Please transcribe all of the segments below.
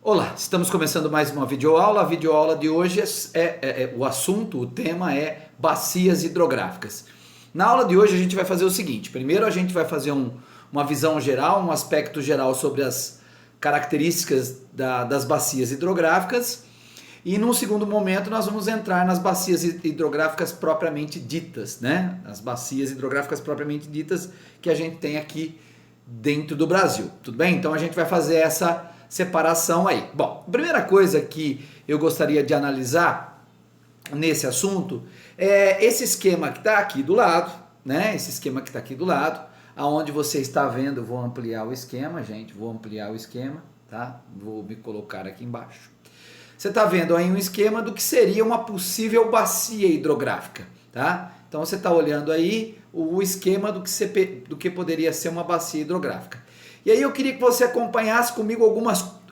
Olá, estamos começando mais uma videoaula. A videoaula de hoje o assunto, o tema é bacias hidrográficas. Na aula de hoje a gente vai fazer o seguinte: primeiro a gente vai fazer uma visão geral, um aspecto geral sobre as características das bacias hidrográficas, e num segundo momento nós vamos entrar nas bacias hidrográficas propriamente ditas, né? As bacias hidrográficas propriamente ditas que a gente tem aqui dentro do Brasil, tudo bem? Então a gente vai fazer essa separação aí. Bom, a primeira coisa que eu gostaria de analisar nesse assunto é esse esquema que está aqui do lado, né? Esse esquema que está aqui do lado, aonde você está vendo, vou ampliar o esquema, gente, vou ampliar o esquema, tá? Vou me colocar aqui embaixo. Você está vendo aí um esquema do que seria uma possível bacia hidrográfica, tá? Então você está olhando aí o esquema do que poderia ser uma bacia hidrográfica. E aí eu queria que você acompanhasse comigo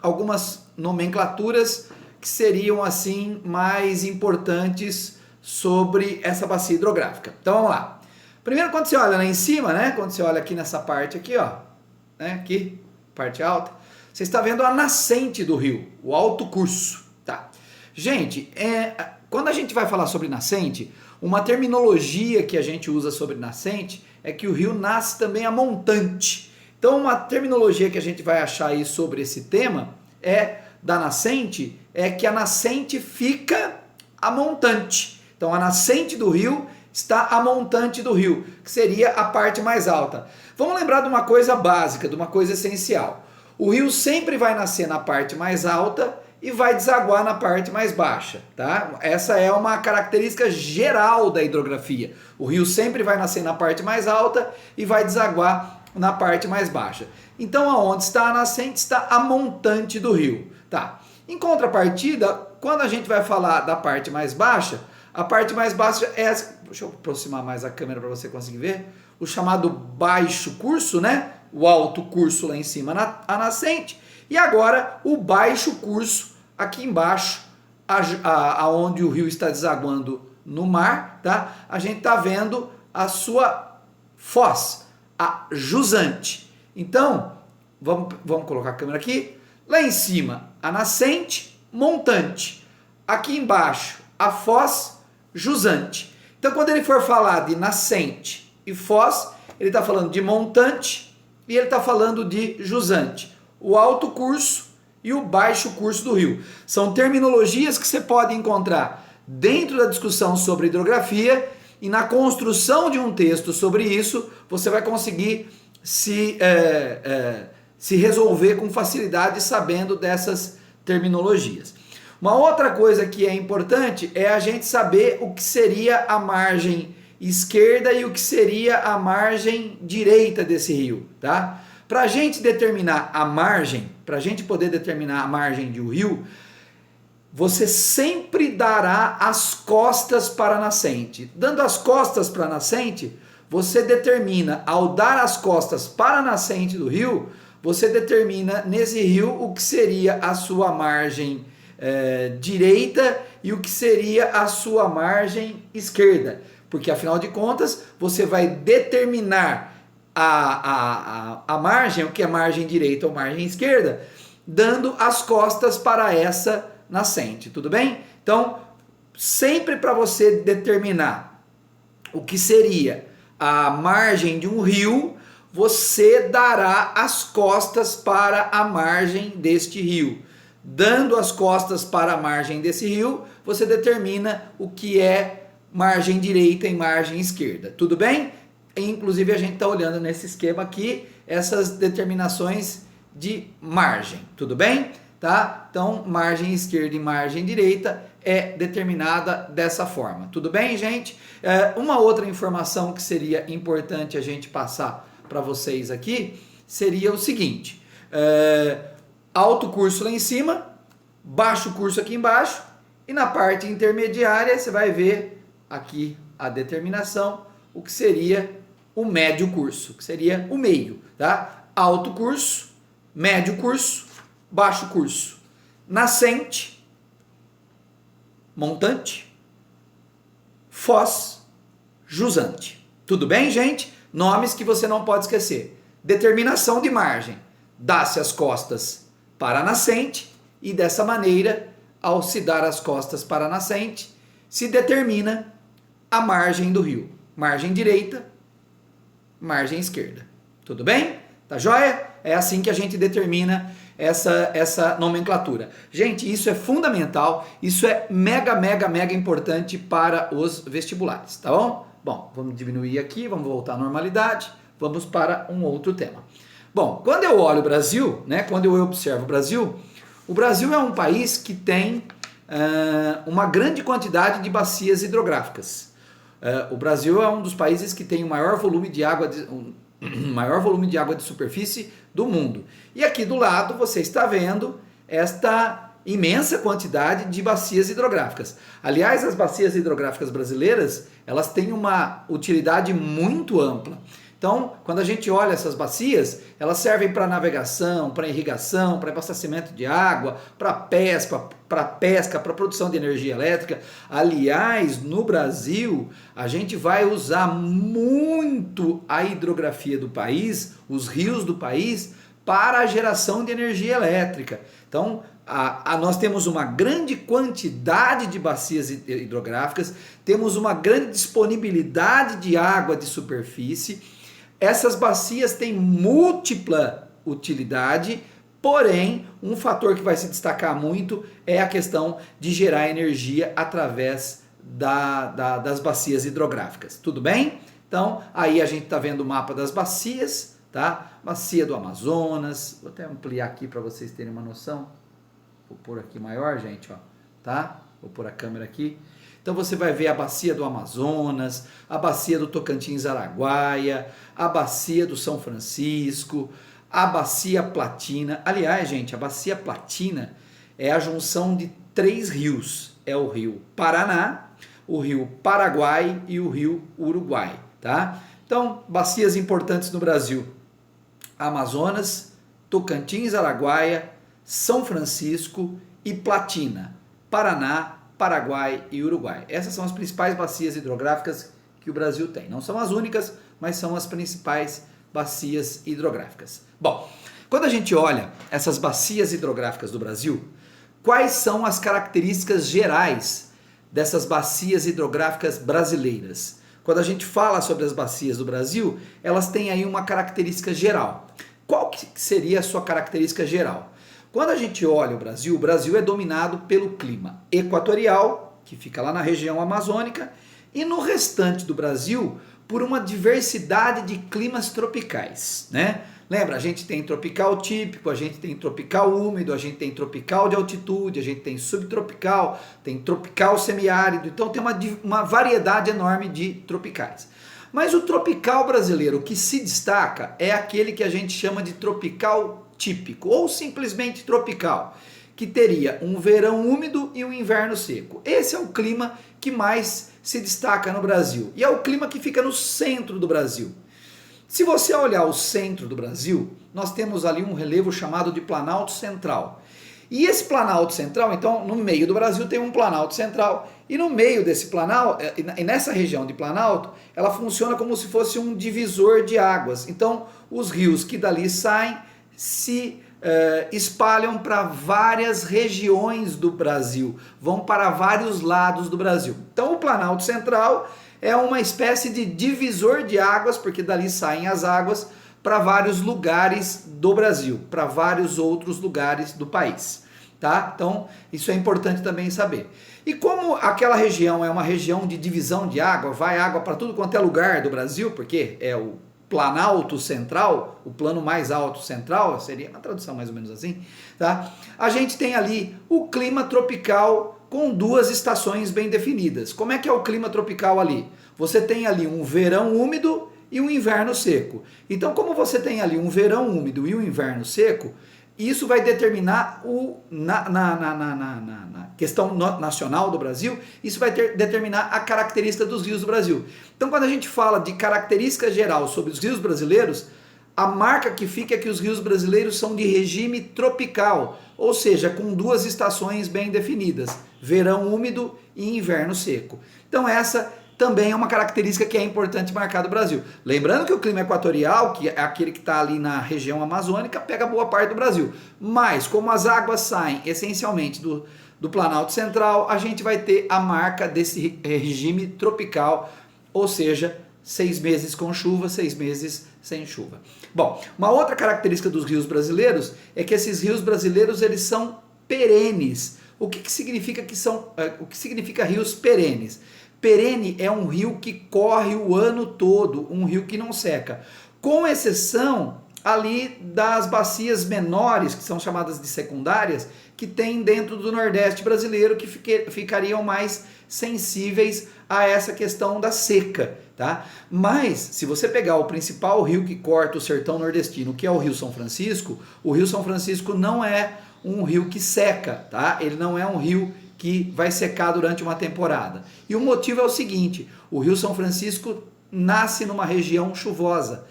algumas nomenclaturas que seriam assim mais importantes sobre essa bacia hidrográfica. Então vamos lá. Primeiro, quando você olha lá em cima, né? Quando você olha aqui nessa parte aqui, ó, né? Aqui, parte alta, você está vendo a nascente do rio, o alto curso, tá? Gente, quando a gente vai falar sobre nascente, uma terminologia que a gente usa sobre nascente é que o rio nasce também a montante. Então, uma terminologia que a gente vai achar aí sobre esse tema da nascente é que a nascente fica a montante. Então, a nascente do rio está a montante do rio, que seria a parte mais alta. Vamos lembrar de uma coisa básica, de uma coisa essencial. O rio sempre vai nascer na parte mais alta e vai desaguar na parte mais baixa, tá? Essa é uma característica geral da hidrografia. O rio sempre vai nascer na parte mais alta e vai desaguar na parte mais baixa. Então, aonde está a nascente está a montante do rio, tá? Em contrapartida, quando a gente vai falar da parte mais baixa, a parte mais baixa é essa. Deixa eu aproximar mais a câmera para você conseguir ver. O chamado baixo curso, né? O alto curso lá em cima, a nascente. E agora o baixo curso aqui embaixo, aonde o rio está desaguando no mar, tá? A gente está vendo a sua foz, a jusante. Então, vamos colocar a câmera aqui. Lá em cima, a nascente, montante. Aqui embaixo, a foz, jusante. Então, quando ele for falar de nascente e foz, ele está falando de montante e ele está falando de jusante. O alto curso e o baixo curso do rio. São terminologias que você pode encontrar dentro da discussão sobre hidrografia, e na construção de um texto sobre isso, você vai conseguir se resolver com facilidade sabendo dessas terminologias. Uma outra coisa que é importante é a gente saber o que seria a margem esquerda e o que seria a margem direita desse rio, tá? Para a gente determinar a margem, para a gente poder determinar a margem de um rio, você sempre dará as costas para a nascente. Dando as costas para a nascente, você determina, ao dar as costas para a nascente do rio, você determina nesse rio o que seria a sua margem direita e o que seria a sua margem esquerda. Porque afinal de contas, você vai determinar a margem, o que é margem direita ou margem esquerda, dando as costas para essa nascente, tudo bem? Então, sempre para você determinar o que seria a margem de um rio, você dará as costas para a margem deste rio. Dando as costas para a margem desse rio, você determina o que é margem direita e margem esquerda, tudo bem? Inclusive a gente está olhando nesse esquema aqui essas determinações de margem, tudo bem? Tá? Então, margem esquerda e margem direita é determinada dessa forma. Tudo bem, gente? Uma outra informação que seria importante a gente passar para vocês aqui seria o seguinte: alto curso lá em cima, baixo curso aqui embaixo, e na parte intermediária você vai ver aqui a determinação, o que seria o médio curso, que seria o meio, tá? Alto curso, médio curso, baixo curso, nascente, montante, foz, jusante. Tudo bem, gente? Nomes que você não pode esquecer. Determinação de margem. Dá-se as costas para a nascente e dessa maneira, ao se dar as costas para a nascente, se determina a margem do rio. Margem direita, margem esquerda. Tudo bem? Tá joia? É assim que a gente determina essa nomenclatura. Gente, isso é fundamental, isso é mega importante para os vestibulares, tá bom? Bom, vamos diminuir aqui, vamos voltar à normalidade, vamos para um outro tema. Bom, quando eu olho o Brasil, né, quando eu observo o Brasil é um país que tem uma grande quantidade de bacias hidrográficas. O Brasil é um dos países que tem o maior volume de água de superfície do mundo. E aqui do lado você está vendo esta imensa quantidade de bacias hidrográficas. Aliás, as bacias hidrográficas brasileiras, elas têm uma utilidade muito ampla. Então, quando a gente olha essas bacias, elas servem para navegação, para irrigação, para abastecimento de água, para pesca, para produção de energia elétrica. Aliás, no Brasil, a gente vai usar muito a hidrografia do país, os rios do país, para a geração de energia elétrica. Então, nós temos uma grande quantidade de bacias hidrográficas, temos uma grande disponibilidade de água de superfície. Essas bacias têm múltipla utilidade, porém, um fator que vai se destacar muito é a questão de gerar energia através das bacias hidrográficas. Tudo bem? Então, aí a gente está vendo o mapa das bacias, tá? Bacia do Amazonas, vou até ampliar aqui para vocês terem uma noção. Vou pôr aqui maior, gente, ó, tá? Vou pôr a câmera aqui. Então você vai ver a bacia do Amazonas, a bacia do Tocantins-Araguaia, a bacia do São Francisco, a bacia Platina. Aliás, gente, a bacia Platina é a junção de 3 rios. É o rio Paraná, o rio Paraguai e o rio Uruguai, tá? Então, bacias importantes no Brasil: Amazonas, Tocantins-Araguaia, São Francisco e Platina. Paraná, Paraguai e Uruguai. Essas são as principais bacias hidrográficas que o Brasil tem. Não são as únicas, mas são as principais bacias hidrográficas. Bom, quando a gente olha essas bacias hidrográficas do Brasil, quais são as características gerais dessas bacias hidrográficas brasileiras? Quando a gente fala sobre as bacias do Brasil, elas têm aí uma característica geral. Qual que seria a sua característica geral? Quando a gente olha o Brasil é dominado pelo clima equatorial, que fica lá na região amazônica, e no restante do Brasil, por uma diversidade de climas tropicais, né? Lembra, a gente tem tropical típico, a gente tem tropical úmido, a gente tem tropical de altitude, a gente tem subtropical, tem tropical semiárido, então tem uma variedade enorme de tropicais. Mas o tropical brasileiro que se destaca é aquele que a gente chama de tropical típico, ou simplesmente tropical, que teria um verão úmido e um inverno seco. Esse é o clima que mais se destaca no Brasil, e é o clima que fica no centro do Brasil. Se você olhar o centro do Brasil, nós temos ali um relevo chamado de Planalto Central. E esse Planalto Central, então, no meio do Brasil tem um Planalto Central, e no meio desse Planalto, e nessa região de Planalto, ela funciona como se fosse um divisor de águas. Então, os rios que dali saem se espalham para várias regiões do Brasil, vão para vários lados do Brasil. Então, o Planalto Central é uma espécie de divisor de águas, porque dali saem as águas para vários lugares do Brasil, para vários outros lugares do país, tá? Então, isso é importante também saber. E como aquela região é uma região de divisão de água, vai água para tudo quanto é lugar do Brasil, porque é o Planalto Central, o plano mais alto central, seria uma tradução mais ou menos assim, tá? A gente tem ali o clima tropical com 2 estações bem definidas. Como é que é o clima tropical ali? Você tem ali um verão úmido e um inverno seco. Então, como você tem ali um verão úmido e um inverno seco, isso vai determinar na questão nacional do Brasil, isso vai determinar a característica dos rios do Brasil. Então, quando a gente fala de característica geral sobre os rios brasileiros, a marca que fica é que os rios brasileiros são de regime tropical, ou seja, com 2 estações bem definidas, verão úmido e inverno seco. Então, essa também é uma característica que é importante marcar do Brasil. Lembrando que o clima equatorial, que é aquele que está ali na região amazônica, pega boa parte do Brasil. Mas, como as águas saem essencialmente do Planalto Central, a gente vai ter a marca desse regime tropical, ou seja, 6 meses com chuva, 6 meses sem chuva. Bom, uma outra característica dos rios brasileiros é que esses rios brasileiros eles são perenes. O que significa rios perenes? Perene é um rio que corre o ano todo, um rio que não seca, com exceção ali das bacias menores, que são chamadas de secundárias, que tem dentro do Nordeste brasileiro, que ficariam mais sensíveis a essa questão da seca, tá? Mas, se você pegar o principal rio que corta o sertão nordestino, que é o Rio São Francisco, o Rio São Francisco não é um rio que seca, tá? Ele não é um rio que vai secar durante uma temporada. E o motivo é o seguinte, o Rio São Francisco nasce numa região chuvosa,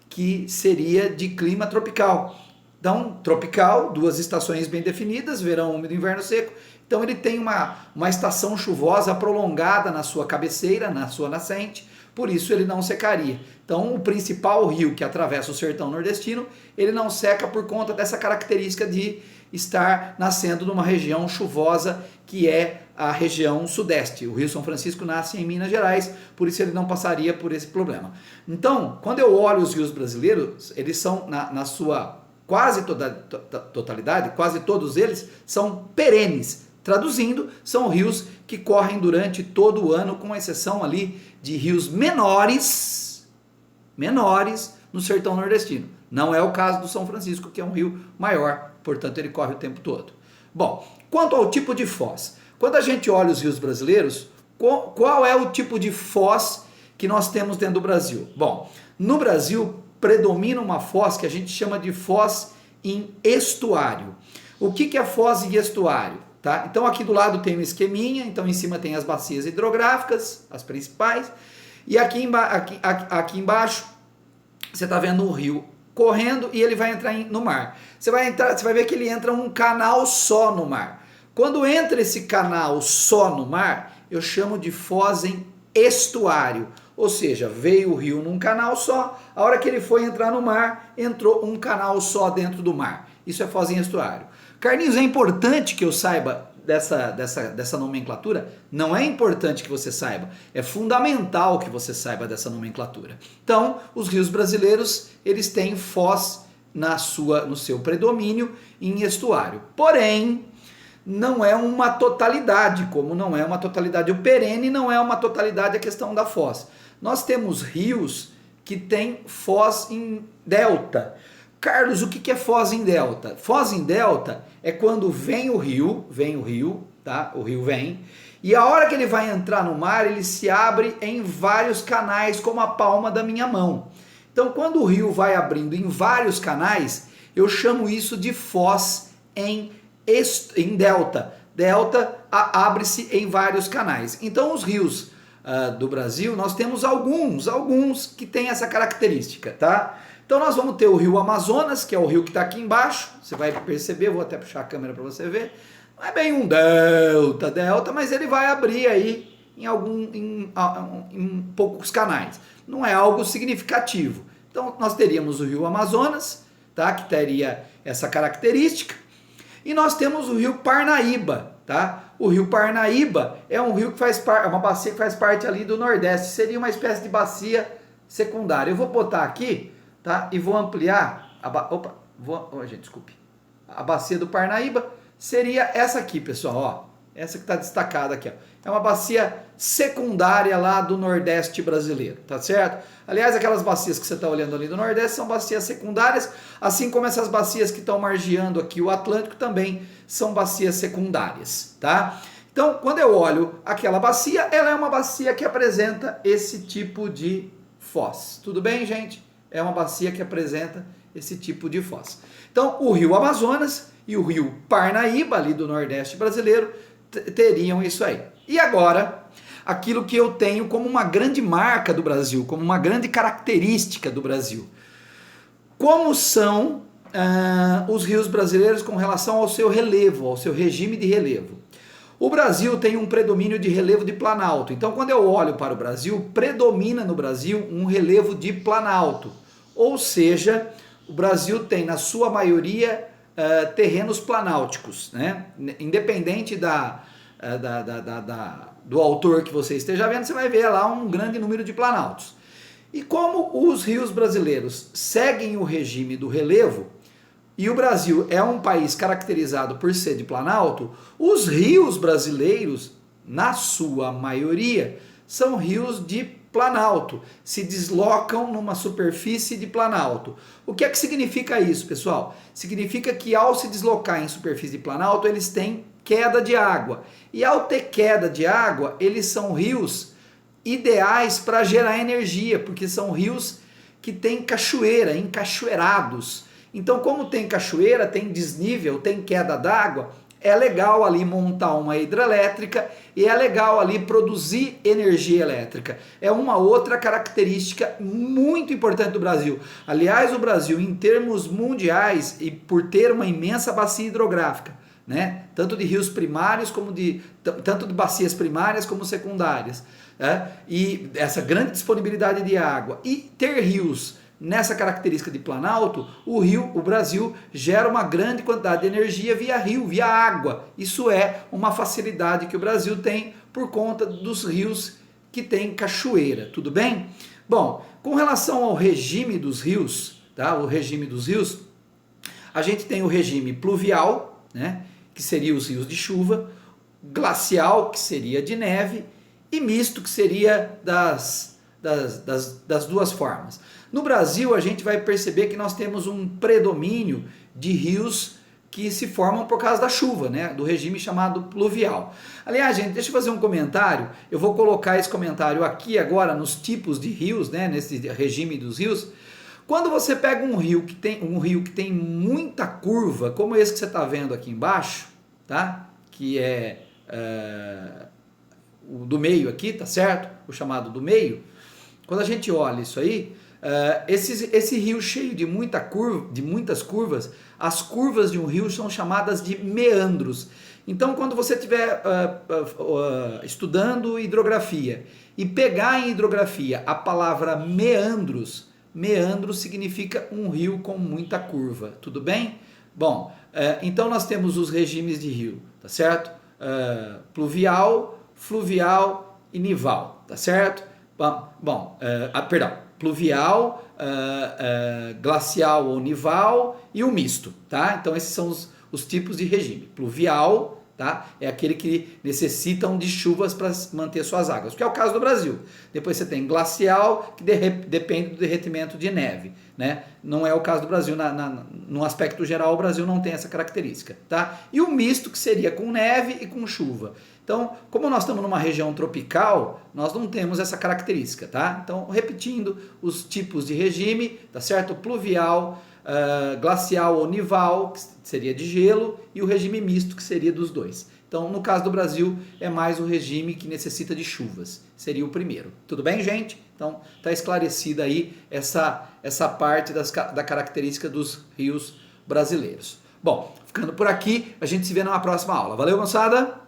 que seria de clima tropical. Então, tropical, 2 estações bem definidas, verão úmido e inverno seco. Então ele tem uma estação chuvosa prolongada na sua cabeceira, na sua nascente, por isso ele não secaria. Então o principal rio que atravessa o sertão nordestino, ele não seca por conta dessa característica de estar nascendo numa região chuvosa que é a região sudeste. O Rio São Francisco nasce em Minas Gerais, por isso ele não passaria por esse problema. Então, quando eu olho os rios brasileiros, eles são na sua quase totalidade, quase todos eles são perenes. Traduzindo, são rios que correm durante todo o ano, com exceção ali de rios menores no sertão nordestino. Não é o caso do São Francisco, que é um rio maior, portanto ele corre o tempo todo. Bom, quanto ao tipo de foz, quando a gente olha os rios brasileiros, qual é o tipo de foz que nós temos dentro do Brasil? Bom, no Brasil predomina uma foz que a gente chama de foz em estuário. O que é foz em estuário? Tá? Então aqui do lado tem um esqueminha, então em cima tem as bacias hidrográficas, as principais, e aqui embaixo você está vendo o rio correndo e ele vai entrar no mar. Você vai ver que ele entra um canal só no mar. Quando entra esse canal só no mar, eu chamo de foz em estuário, ou seja, veio o rio num canal só, a hora que ele foi entrar no mar, entrou um canal só dentro do mar. Isso é foz em estuário. Carlinhos, é importante que eu saiba dessa nomenclatura? Não é importante que você saiba, é fundamental que você saiba dessa nomenclatura. Então, os rios brasileiros, eles têm foz no seu predomínio em estuário. Porém, não é uma totalidade, como não é uma totalidade o perene, não é uma totalidade a questão da foz. Nós temos rios que têm foz em delta. Carlos, o que é foz em delta? Foz em delta é quando vem o rio, tá? O rio vem, e a hora que ele vai entrar no mar, ele se abre em vários canais, como a palma da minha mão. Então, quando o rio vai abrindo em vários canais, eu chamo isso de foz em delta. Delta abre-se em vários canais. Então, os rios do Brasil, nós temos alguns que têm essa característica, tá? Então nós vamos ter o rio Amazonas, que é o rio que está aqui embaixo, você vai perceber, vou até puxar a câmera para você ver, não é bem um delta, mas ele vai abrir aí em poucos canais, não é algo significativo. Então nós teríamos o rio Amazonas, tá? Que teria essa característica, e nós temos o rio Parnaíba, tá? O rio Parnaíba é um rio que uma bacia que faz parte ali do Nordeste, seria uma espécie de bacia secundária. Eu vou botar aqui, tá? E vou ampliar, desculpe. A bacia do Parnaíba seria essa aqui, pessoal, ó. Essa que está destacada aqui, ó. É uma bacia secundária lá do Nordeste brasileiro, tá certo? Aliás, aquelas bacias que você está olhando ali do Nordeste são bacias secundárias, assim como essas bacias que estão margeando aqui o Atlântico também são bacias secundárias, tá? Então, quando eu olho aquela bacia, ela é uma bacia que apresenta esse tipo de foz. Tudo bem, gente? É uma bacia que apresenta esse tipo de foz. Então, o rio Amazonas e o rio Parnaíba, ali do Nordeste brasileiro, teriam isso aí. E agora, aquilo que eu tenho como uma grande marca do Brasil, como uma grande característica do Brasil. Como são os rios brasileiros com relação ao seu relevo, ao seu regime de relevo? O Brasil tem um predomínio de relevo de planalto. Então, quando eu olho para o Brasil, predomina no Brasil um relevo de planalto. Ou seja, o Brasil tem, na sua maioria, terrenos planálticos, né? Independente do autor que você esteja vendo, você vai ver lá um grande número de planaltos. E como os rios brasileiros seguem o regime do relevo, e o Brasil é um país caracterizado por ser de planalto, os rios brasileiros, na sua maioria, são rios de planalto, se deslocam numa superfície de planalto. O que é que significa isso, pessoal? Significa que ao se deslocar em superfície de planalto, eles têm queda de água. E ao ter queda de água, eles são rios ideais para gerar energia, porque são rios que têm cachoeira, encachoeirados. Então, como tem cachoeira, tem desnível, tem queda d'água, é legal ali montar uma hidrelétrica e é legal ali produzir energia elétrica. É uma outra característica muito importante do Brasil. Aliás, o Brasil, em termos mundiais, e por ter uma imensa bacia hidrográfica, né? Tanto de rios primários como tanto de bacias primárias como secundárias, e essa grande disponibilidade de água e ter rios nessa característica de planalto, o Brasil gera uma grande quantidade de energia via rio, via água. Isso é uma facilidade que o Brasil tem por conta dos rios que tem cachoeira, tudo bem? Bom, com relação ao regime dos rios, tá? O regime dos rios, a gente tem o regime pluvial, né? Que seria os rios de chuva, glacial, que seria de neve, e misto, que seria das duas formas. No Brasil, a gente vai perceber que nós temos um predomínio de rios que se formam por causa da chuva, né? Do regime chamado pluvial. Aliás, gente, deixa eu fazer um comentário. Eu vou colocar esse comentário aqui agora nos tipos de rios, né? Nesse regime dos rios. Quando você pega um rio que tem muita curva, como esse que você está vendo aqui embaixo, tá? Que é o do meio aqui, tá certo? O chamado do meio. Quando a gente olha isso aí, esse rio cheio de muitas curvas, as curvas de um rio são chamadas de meandros. Então, quando você estiver estudando hidrografia e pegar em hidrografia a palavra meandros, meandro significa um rio com muita curva, tudo bem? Bom, então nós temos os regimes de rio, tá certo? Pluvial, fluvial e nival, tá certo? Bom, pluvial, glacial ou nival e o misto, tá? Então esses são os tipos de regime. Pluvial, tá? É aquele que necessitam de chuvas para manter suas águas, que é o caso do Brasil. Depois você tem glacial, que depende do derretimento de neve, né? Não é o caso do Brasil, no aspecto geral o Brasil não tem essa característica, tá? E o misto, que seria com neve e com chuva. Então, como nós estamos numa região tropical, nós não temos essa característica, tá? Então, repetindo os tipos de regime, tá certo? Pluvial, glacial ou nival, que seria de gelo, e o regime misto, que seria dos dois. Então, no caso do Brasil, é mais o regime que necessita de chuvas, seria o primeiro. Tudo bem, gente? Então, está esclarecida aí essa parte da característica dos rios brasileiros. Bom, ficando por aqui, a gente se vê numa próxima aula. Valeu, moçada!